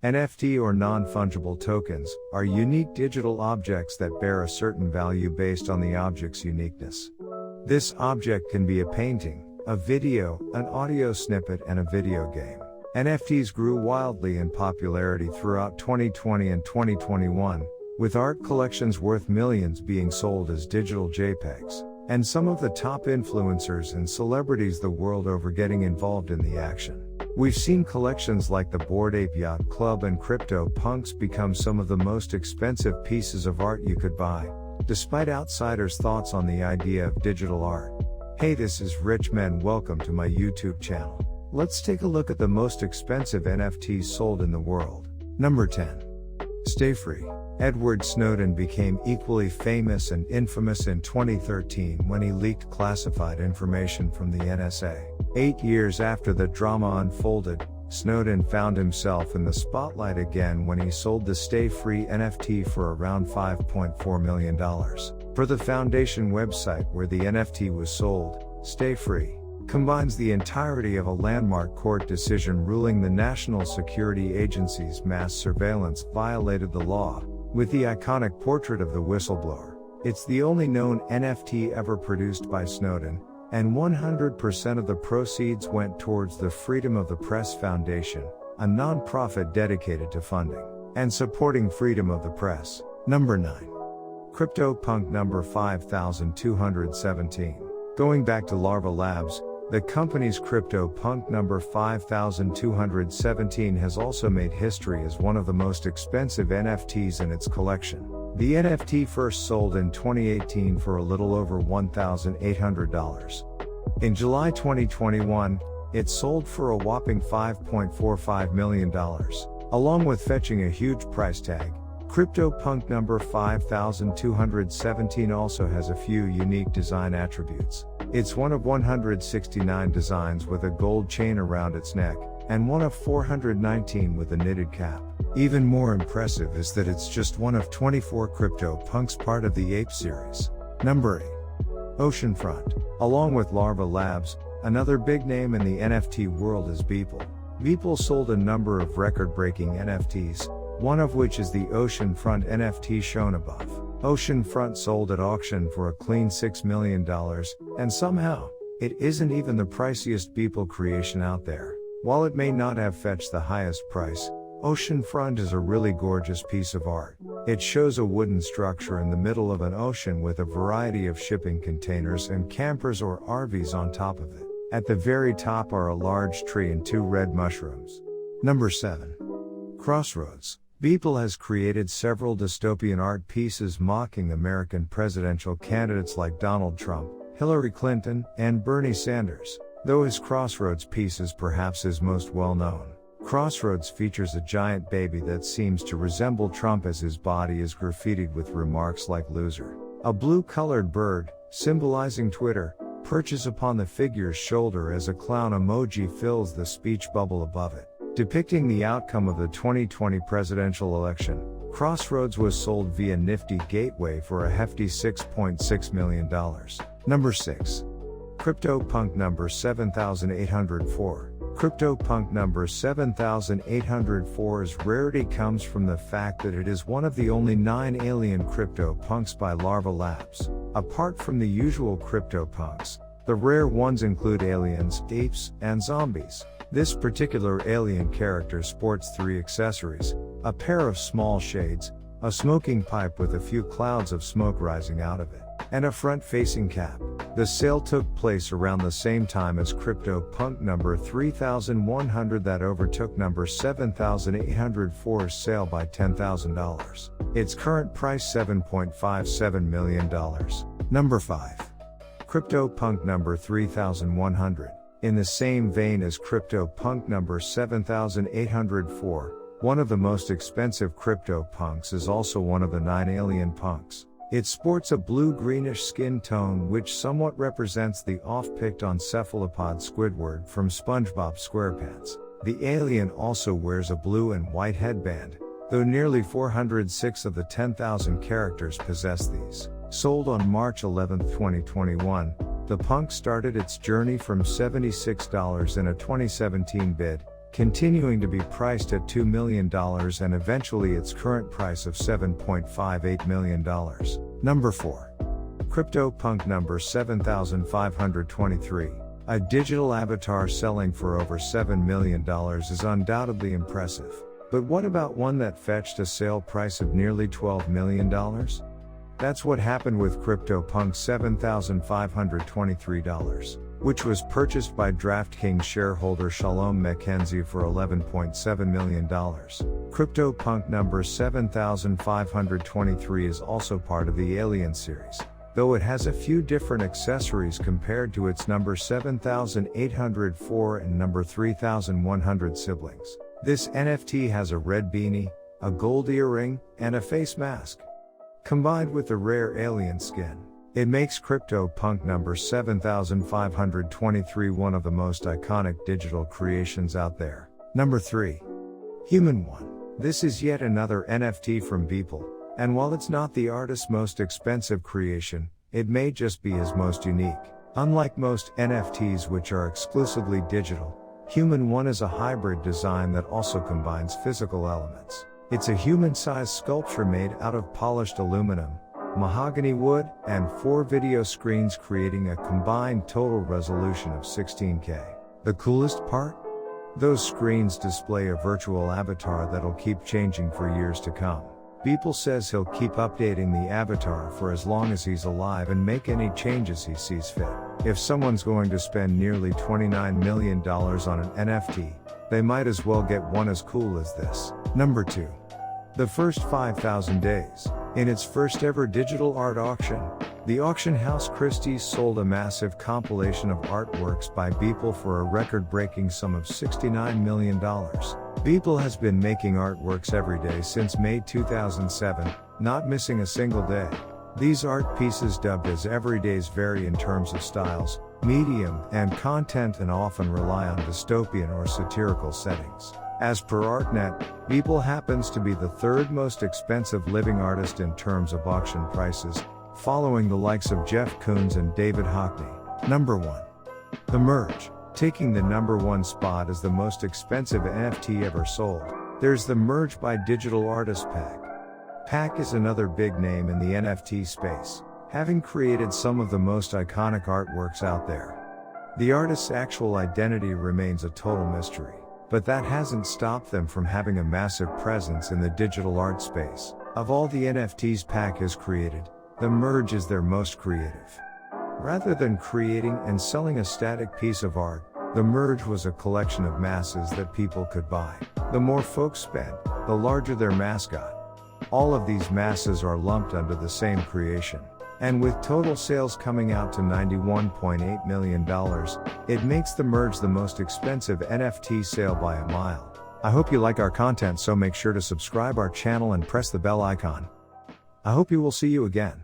NFT or non-fungible tokens are unique digital objects that bear a certain value based on the object's uniqueness. This object can be a painting, a video, an audio snippet, and a video game. NFTs grew wildly in popularity throughout 2020 and 2021, with art collections worth millions being sold as digital JPEGs, and some of the top influencers and celebrities the world over getting involved in the action. We've seen collections like the Bored Ape Yacht Club and CryptoPunks become some of the most expensive pieces of art you could buy, despite outsiders' thoughts on the idea of digital art. Hey, this is Rich Men, welcome to my YouTube channel. Let's take a look at the most expensive NFTs sold in the world. Number 10. Stay Free. Edward Snowden became equally famous and infamous in 2013 when he leaked classified information from the NSA. 8 years after the drama unfolded, Snowden found himself in the spotlight again when he sold the Stay Free NFT for around $5.4 million. For the Foundation website where the NFT was sold, Stay Free combines the entirety of a landmark court decision ruling the National Security Agency's mass surveillance violated the law, with the iconic portrait of the whistleblower. It's the only known NFT ever produced by Snowden, and 100% of the proceeds went towards the Freedom of the Press Foundation, a non-profit dedicated to funding and supporting freedom of the press. Number 9. CryptoPunk number 5217. Going back to Larva Labs, the company's CryptoPunk number 5217 has also made history as one of the most expensive NFTs in its collection. The NFT first sold in 2018 for a little over $1,800. In July 2021, it sold for a whopping $5.45 million. Along with fetching a huge price tag, CryptoPunk number 5217 also has a few unique design attributes. It's one of 169 designs with a gold chain around its neck, and one of 419 with a knitted cap. Even more impressive is that it's just one of 24 CryptoPunks part of the Ape series. Number 8. Oceanfront. Along with Larva Labs, another big name in the NFT world is Beeple. Beeple sold a number of record-breaking NFTs, one of which is the Oceanfront NFT shown above. Oceanfront sold at auction for a clean $6 million, and somehow, it isn't even the priciest Beeple creation out there. While it may not have fetched the highest price, Oceanfront is a really gorgeous piece of art. It shows a wooden structure in the middle of an ocean with a variety of shipping containers and campers or RVs on top of it. At the very top are a large tree and 2 red mushrooms. Number 7. Crossroads. Beeple has created several dystopian art pieces mocking American presidential candidates like Donald Trump, Hillary Clinton, and Bernie Sanders, though his Crossroads piece is perhaps his most well-known. Crossroads features a giant baby that seems to resemble Trump as his body is graffitied with remarks like loser. A blue-colored bird, symbolizing Twitter, perches upon the figure's shoulder as a clown emoji fills the speech bubble above it. Depicting the outcome of the 2020 presidential election, Crossroads was sold via niftygateway for a hefty $6.6 million. Number 6. CryptoPunk number 7804. CryptoPunk number 7804's rarity comes from the fact that it is one of the only 9 alien CryptoPunks by Larva Labs. Apart from the usual CryptoPunks, the rare ones include aliens, apes, and zombies. This particular alien character sports 3 accessories: a pair of small shades, a smoking pipe with a few clouds of smoke rising out of it, and a front-facing cap. The sale took place around the same time as CryptoPunk number 3100 that overtook number 7804's sale by $10,000. Its current price $7.57 million. Number 5. CryptoPunk number 3100. In the same vein as CryptoPunk number 7804, one of the most expensive CryptoPunks is also one of the 9 alien punks. It sports a blue-greenish skin tone which somewhat represents the off-picton cephalopod Squidward from SpongeBob SquarePants. The alien also wears a blue and white headband, though nearly 406 of the 10,000 characters possess these. Sold on March 11, 2021, the punk started its journey from $76 in a 2017 bid, continuing to be priced at $2 million and eventually its current price of $7.58 million. Number 4. CryptoPunk number 7523. A digital avatar selling for over $7 million is undoubtedly impressive. But what about one that fetched a sale price of nearly $12 million? That's what happened with CryptoPunk $7,523, which was purchased by DraftKings shareholder Shalom Mackenzie for $11.7 million. CryptoPunk number 7523 is also part of the Alien series, though it has a few different accessories compared to its number 7804 and number 3100 siblings. This NFT has a red beanie, a gold earring, and a face mask. Combined with the rare alien skin, it makes CryptoPunk number 7523 one of the most iconic digital creations out there. Number 3. Human One. This is yet another NFT from Beeple, and while it's not the artist's most expensive creation, it may just be his most unique. Unlike most NFTs which are exclusively digital, Human One is a hybrid design that also combines physical elements. It's a human-sized sculpture made out of polished aluminum, mahogany wood, and 4 video screens, creating a combined total resolution of 16K. The coolest part? Those screens display a virtual avatar that'll keep changing for years to come. Beeple says he'll keep updating the avatar for as long as he's alive and make any changes he sees fit. If someone's going to spend nearly $29 million on an NFT, they might as well get one as cool as this. Number 2. The First 5,000 Days. In its first ever digital art auction, the auction house Christies sold a massive compilation of artworks by Beeple for a record-breaking sum of $69 million. Beeple has been making artworks every day since May 2007, not missing a single day. These art pieces, dubbed as everydays, vary in terms of styles, medium, and content, and often rely on dystopian or satirical settings. As per ArtNet, Beeple happens to be the third most expensive living artist in terms of auction prices, following the likes of Jeff Koons and David Hockney. Number 1. The Merge. Taking the number 1 spot as the most expensive NFT ever sold, there's the Merge by digital artist Pack. Pack is another big name in the NFT space, having created some of the most iconic artworks out there. The artist's actual identity remains a total mystery, but that hasn't stopped them from having a massive presence in the digital art space. Of all the NFTs Pack has created, the Merge is their most creative. Rather than creating and selling a static piece of art, the Merge was a collection of masses that people could buy. The more folks spend, the larger their mascot. All of these masses are lumped under the same creation. And with total sales coming out to $91.8 million, it makes the Merge the most expensive NFT sale by a mile. I hope you like our content, so make sure to subscribe our channel and press the bell icon. I hope you will see you again.